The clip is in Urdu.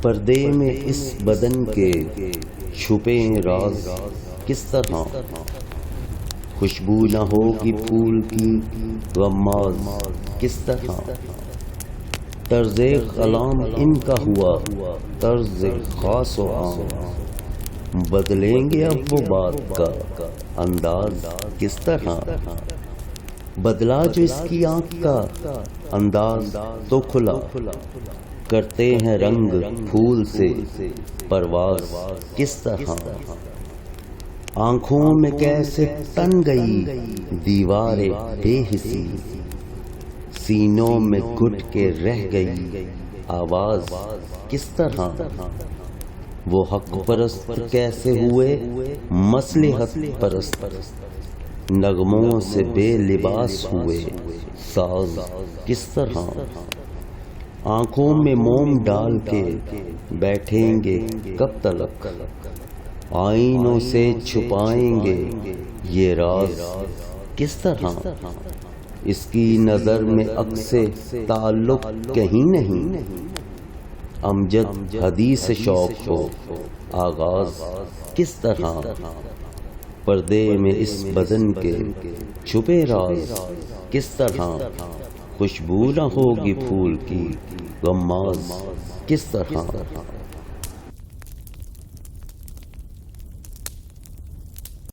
پردے میں اس بدن کے چھپے راز کس طرح، خوشبو نہ ہوگی پھول کی غماز کس طرح، طرز کلام ان کا ہوا طرز خاص و عام، بدلیں گے اب وہ بات کا انداز کس طرح، بدلا جو اس کی آنکھ کا انداز تو کھلا، کرتے ہیں رنگ پھول سے پرواز کس طرح، آنکھوں میں کیسے تن گئی دیوار بے حسی، سینوں میں گھٹ کے رہ گئی آواز کس طرح، وہ حق پرست کیسے ہوئے مصلحت پرست، نغموں سے بے لباس ہوئے ساز کس طرح، آنکھوں میں موم ڈال کے بیٹھیں گے کب تلک، آئینوں سے چھپائیں گے یہ راز کس طرح، اس کی نظر میں عکس تعلق کہیں نہیں، امجد حدیث شوق کو آغاز کس طرح، پردے میں اس بدن کے چھپے راز کس طرح، خوشبو نہ ہوگی پھول کی غماز کس طرح۔